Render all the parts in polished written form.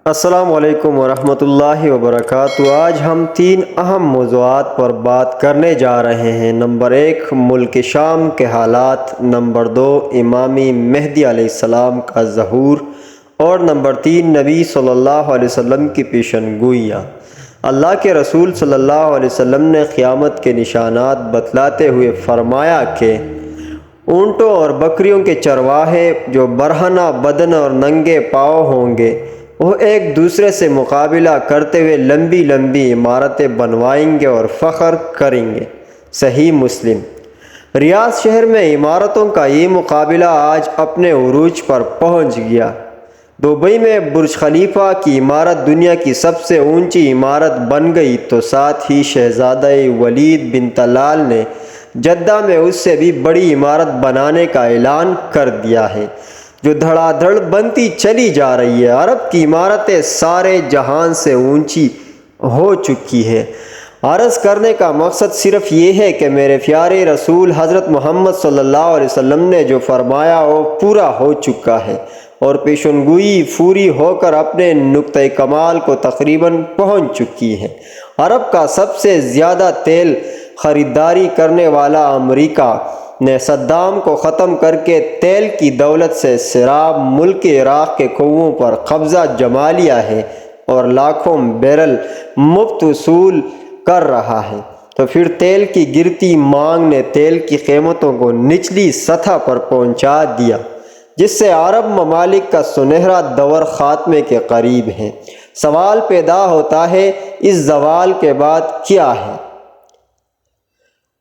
السلام علیکم ورحمۃ اللہ وبرکاتہ۔ آج ہم تین اہم موضوعات پر بات کرنے جا رہے ہیں۔ نمبر 1 ملک شام کے حالات، نمبر 2 امام مہدی علیہ السلام کا ظہور، اور نمبر 3 نبی صلی اللہ علیہ وسلم کی پیشن گوئیاں۔ اللہ کے رسول صلی اللہ علیہ وسلم نے قیامت کے نشانات بتلاتے ہوئے فرمایا کہ اونٹوں اور بکریوں کے چرواہے جو برہنہ بدن اور ننگے پاؤں ہوں گے، وہ ایک دوسرے سے مقابلہ کرتے ہوئے لمبی لمبی عمارتیں بنوائیں گے اور فخر کریں گے۔ صحیح مسلم۔ ریاض شہر میں عمارتوں کا یہ مقابلہ آج اپنے عروج پر پہنچ گیا۔ دبئی میں برج خلیفہ کی عمارت دنیا کی سب سے اونچی عمارت بن گئی تو ساتھ ہی شہزادہ ولید بن طلال نے جدہ میں اس سے بھی بڑی عمارت بنانے کا اعلان کر دیا ہے، جو دھڑا دھڑ بنتی چلی جا رہی ہے۔ عرب کی عمارتیں سارے جہان سے اونچی ہو چکی ہے۔ عرض کرنے کا مقصد صرف یہ ہے کہ میرے پیارے رسول حضرت محمد صلی اللہ علیہ وسلم نے جو فرمایا وہ پورا ہو چکا ہے، اور پیشن گوئی پوری ہو کر اپنے نقطۂ کمال کو تقریباً پہنچ چکی ہے۔ عرب کا سب سے زیادہ تیل خریداری کرنے والا امریکہ نے صدام کو ختم کر کے تیل کی دولت سے سیراب ملک عراق کے کنوؤں پر قبضہ جما لیا ہے اور لاکھوں بیرل مفت وصول کر رہا ہے، تو پھر تیل کی گرتی مانگ نے تیل کی قیمتوں کو نچلی سطح پر پہنچا دیا، جس سے عرب ممالک کا سنہرا دور خاتمے کے قریب ہے۔ سوال پیدا ہوتا ہے، اس زوال کے بعد کیا ہے؟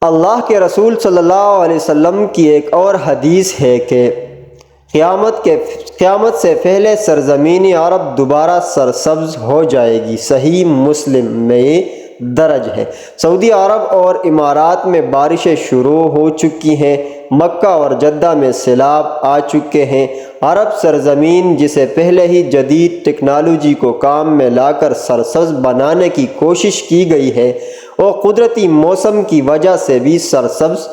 اللہ کے رسول صلی اللہ علیہ وسلم کی ایک اور حدیث ہے کہ قیامت سے پہلے سرزمین عرب دوبارہ سرسبز ہو جائے گی۔ صحیح مسلم میں یہ درج ہے۔ سعودی عرب اور امارات میں بارشیں شروع ہو چکی ہیں، مکہ اور جدہ میں سیلاب آ چکے ہیں۔ عرب سرزمین جسے پہلے ہی جدید ٹیکنالوجی کو کام میں لا کر سرسبز بنانے کی کوشش کی گئی ہے، وہ قدرتی موسم کی وجہ سے بھی سرسبز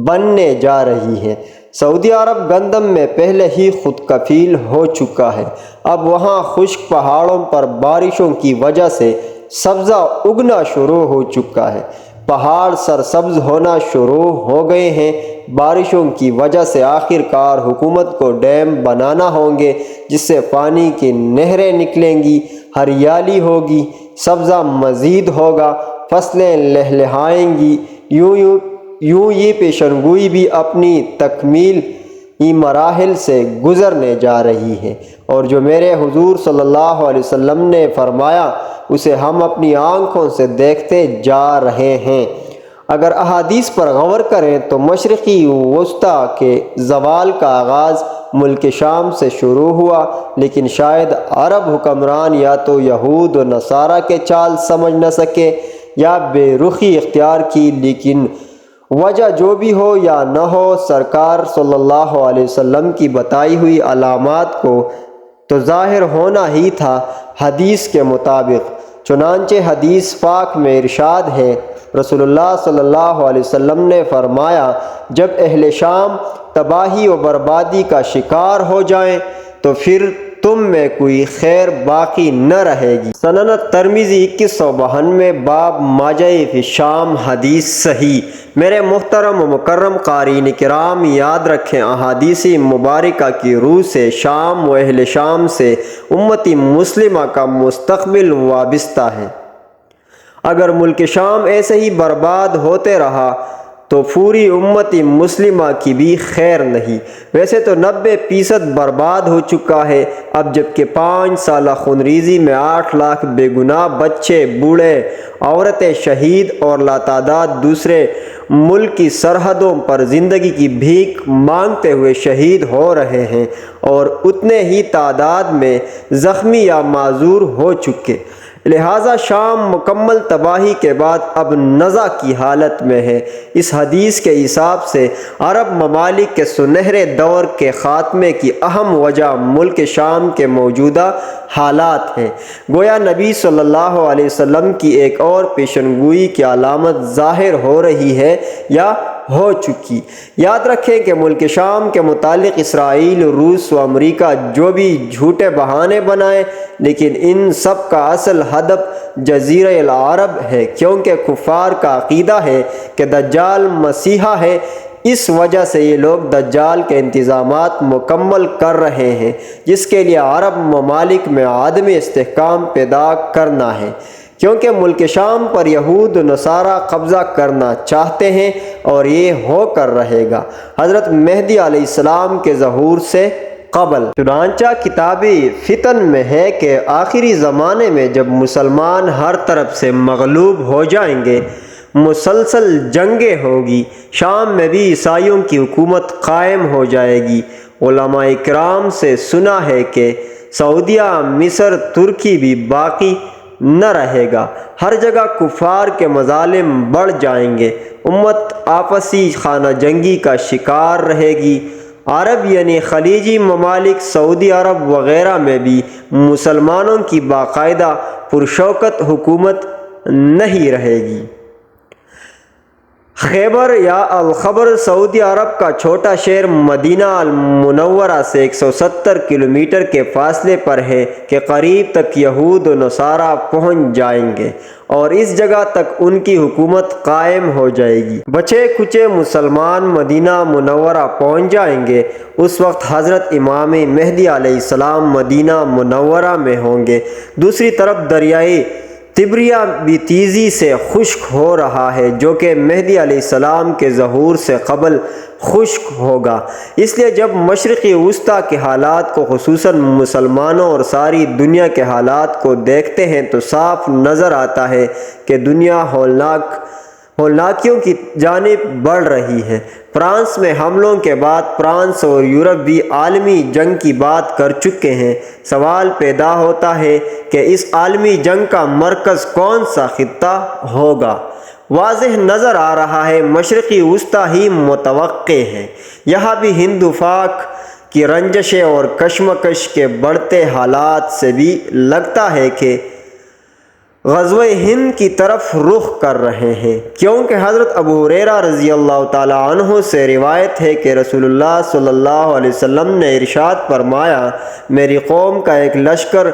بننے جا رہی ہے۔ سعودی عرب گندم میں پہلے ہی خود کفیل ہو چکا ہے۔ اب وہاں خشک پہاڑوں پر بارشوں کی وجہ سے سبزہ اگنا شروع ہو چکا ہے۔ پہاڑ سرسبز ہونا شروع ہو گئے ہیں۔ بارشوں کی وجہ سے آخر کار حکومت کو ڈیم بنانا ہوں گے، جس سے پانی کی نہریں نکلیں گی، ہریالی ہوگی، سبزہ مزید ہوگا، فصلیں لہلہائیں گی۔ یوں یہ پیشن گوئی بھی اپنی تکمیلی مراحل سے گزرنے جا رہی ہے، اور جو میرے حضور صلی اللہ علیہ وسلم نے فرمایا اسے ہم اپنی آنکھوں سے دیکھتے جا رہے ہیں۔ اگر احادیث پر غور کریں تو مشرقی وسطیٰ کے زوال کا آغاز ملک شام سے شروع ہوا، لیکن شاید عرب حکمران یا تو یہود و نصارہ کے چال سمجھ نہ سکے یا بے رخی اختیار کی، لیکن وجہ جو بھی ہو یا نہ ہو، سرکار صلی اللہ علیہ وسلم کی بتائی ہوئی علامات کو تو ظاہر ہونا ہی تھا حدیث کے مطابق۔ چنانچہ حدیث پاک میں ارشاد ہے، رسول اللہ صلی اللہ علیہ وسلم نے فرمایا، جب اہل شام تباہی و بربادی کا شکار ہو جائیں تو پھر تم میں کوئی خیر باقی نہ رہے گی۔ سنن ترمذی 2192 باب ماجہ فی شام، حدیث صحیح۔ میرے محترم و مکرم قارئین کرام، یاد رکھیں احادیث مبارکہ کی روح سے شام و اہل شام سے امت مسلمہ کا مستقبل وابستہ ہے۔ اگر ملک شام ایسے ہی برباد ہوتے رہا تو پوری امت مسلمہ کی بھی خیر نہیں۔ ویسے تو 90% برباد ہو چکا ہے اب، جبکہ 5 سالہ خونریزی میں 8 لاکھ بے گناہ بچے، بوڑھے، عورتیں شہید اور لاتعداد دوسرے ملک کی سرحدوں پر زندگی کی بھیک مانگتے ہوئے شہید ہو رہے ہیں، اور اتنے ہی تعداد میں زخمی یا معذور ہو چکے۔ لہٰذا شام مکمل تباہی کے بعد اب نزع کی حالت میں ہے۔ اس حدیث کے حساب سے عرب ممالک کے سنہرے دور کے خاتمے کی اہم وجہ ملک شام کے موجودہ حالات ہیں۔ گویا نبی صلی اللہ علیہ وسلم کی ایک اور پیشن گوئی کی علامت ظاہر ہو رہی ہے یا ہو چکی۔ یاد رکھیں کہ ملک شام کے متعلق اسرائیل، روس و امریکہ جو بھی جھوٹے بہانے بنائیں، لیکن ان سب کا اصل ہدف جزیرہ العرب ہے، کیونکہ کفار کا عقیدہ ہے کہ دجال مسیحا ہے۔ اس وجہ سے یہ لوگ دجال کے انتظامات مکمل کر رہے ہیں، جس کے لیے عرب ممالک میں عدم استحکام پیدا کرنا ہے، کیونکہ ملک شام پر یہود و نصارہ قبضہ کرنا چاہتے ہیں اور یہ ہو کر رہے گا حضرت مہدی علیہ السلام کے ظہور سے قبل۔ چنانچہ کتاب فتن میں ہے کہ آخری زمانے میں جب مسلمان ہر طرف سے مغلوب ہو جائیں گے، مسلسل جنگیں ہوگی، شام میں بھی عیسائیوں کی حکومت قائم ہو جائے گی۔ علماء کرام سے سنا ہے کہ سعودیہ، مصر، ترکی بھی باقی نہ رہے گا، ہر جگہ کفار کے مظالم بڑھ جائیں گے، امت آپسی خانہ جنگی کا شکار رہے گی۔ عرب یعنی خلیجی ممالک، سعودی عرب وغیرہ میں بھی مسلمانوں کی باقاعدہ پرشوکت حکومت نہیں رہے گی۔ خیبر یا الخبر سعودی عرب کا چھوٹا شہر مدینہ المنورہ سے 170 کلومیٹر کے فاصلے پر ہے کہ قریب تک یہود و نصارہ پہنچ جائیں گے اور اس جگہ تک ان کی حکومت قائم ہو جائے گی۔ بچے کچے مسلمان مدینہ منورہ پہنچ جائیں گے، اس وقت حضرت امام مہدی علیہ السلام مدینہ منورہ میں ہوں گے۔ دوسری طرف دریائے تبریہ بھی تیزی سے خشک ہو رہا ہے، جو کہ مہدی علیہ السلام کے ظہور سے قبل خشک ہوگا۔ اس لیے جب مشرقی وسطیٰ کے حالات کو، خصوصاً مسلمانوں اور ساری دنیا کے حالات کو دیکھتے ہیں تو صاف نظر آتا ہے کہ دنیا ہولناکیوں کی جانب بڑھ رہی ہے۔ فرانس میں حملوں کے بعد فرانس اور یورپ بھی عالمی جنگ کی بات کر چکے ہیں۔ سوال پیدا ہوتا ہے کہ اس عالمی جنگ کا مرکز کون سا خطہ ہوگا؟ واضح نظر آ رہا ہے مشرقی وسطیٰ ہی متوقع ہے۔ یہاں بھی ہند وفاق کی رنجشیں اور کشمکش کے بڑھتے حالات سے بھی لگتا ہے کہ غزوہ ہند کی طرف رخ کر رہے ہیں، کیونکہ حضرت ابو ہریرہ رضی اللہ تعالیٰ عنہ سے روایت ہے کہ رسول اللہ صلی اللہ علیہ وسلم نے ارشاد فرمایا، میری قوم کا ایک لشکر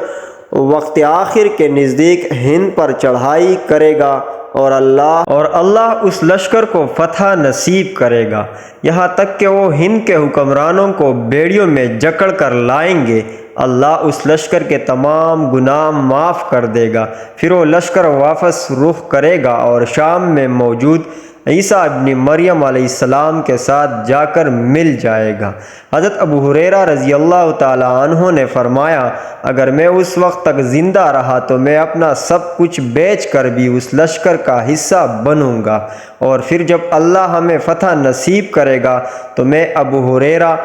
وقت آخر کے نزدیک ہند پر چڑھائی کرے گا اور اللہ اس لشکر کو فتح نصیب کرے گا، یہاں تک کہ وہ ہند کے حکمرانوں کو بیڑیوں میں جکڑ کر لائیں گے۔ اللہ اس لشکر کے تمام گناہ معاف کر دے گا، پھر وہ لشکر واپس رخ کرے گا اور شام میں موجود عیسیٰ ابن مریم علیہ السلام کے ساتھ جا کر مل جائے گا۔ حضرت ابو ہریرہ رضی اللہ تعالیٰ عنہ نے فرمایا، اگر میں اس وقت تک زندہ رہا تو میں اپنا سب کچھ بیچ کر بھی اس لشکر کا حصہ بنوں گا، اور پھر جب اللہ ہمیں فتح نصیب کرے گا تو میں ابو ہریرہ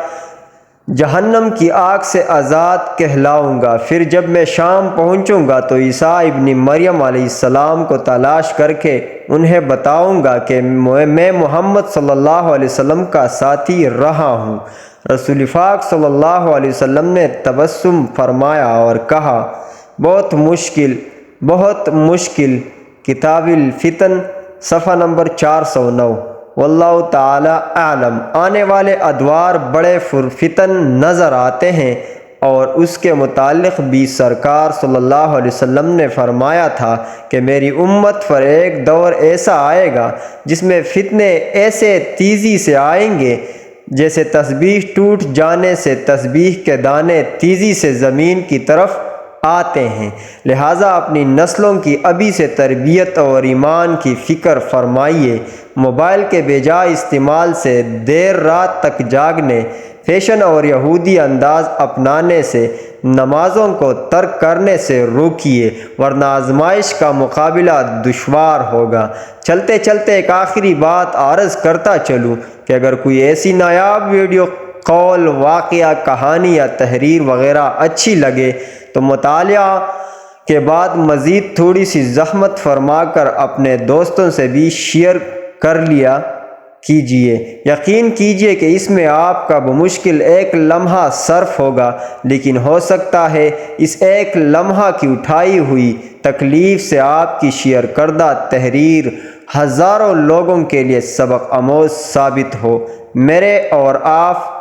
جہنم کی آگ سے آزاد کہلاؤں گا۔ پھر جب میں شام پہنچوں گا تو عیسیٰ ابن مریم علیہ السلام کو تلاش کر کے انہیں بتاؤں گا کہ میں محمد صلی اللہ علیہ وسلم کا ساتھی رہا ہوں۔ رسول پاک صلی اللہ علیہ وسلم نے تبسم فرمایا اور کہا، بہت مشکل کتاب الفتن صفحہ نمبر 409۔ واللہ تعالی اعلم۔ آنے والے ادوار بڑے پرفتن نظر آتے ہیں، اور اس کے متعلق بھی سرکار صلی اللہ علیہ وسلم نے فرمایا تھا کہ میری امت پر ایک دور ایسا آئے گا جس میں فتنے ایسے تیزی سے آئیں گے جیسے تسبیح ٹوٹ جانے سے تسبیح کے دانے تیزی سے زمین کی طرف آتے ہیں۔ لہٰذا اپنی نسلوں کی ابھی سے تربیت اور ایمان کی فکر فرمائیے۔ موبائل کے بے جا استعمال سے، دیر رات تک جاگنے، فیشن اور یہودی انداز اپنانے سے، نمازوں کو ترک کرنے سے روکیے، ورنہ آزمائش کا مقابلہ دشوار ہوگا۔ چلتے چلتے ایک آخری بات عرض کرتا چلوں کہ اگر کوئی ایسی نایاب ویڈیو، قول، واقعہ، کہانی یا تحریر وغیرہ اچھی لگے تو مطالعہ کے بعد مزید تھوڑی سی زحمت فرما کر اپنے دوستوں سے بھی شیئر کر لیا کیجیے۔ یقین کیجیے کہ اس میں آپ کا بمشکل ایک لمحہ صرف ہوگا، لیکن ہو سکتا ہے اس ایک لمحہ کی اٹھائی ہوئی تکلیف سے آپ کی شیئر کردہ تحریر ہزاروں لوگوں کے لیے سبق آموز ثابت ہو، میرے اور آپ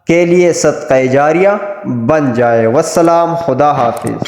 کے لیے صدقہ جاریہ بن جائے۔ والسلام، خدا حافظ۔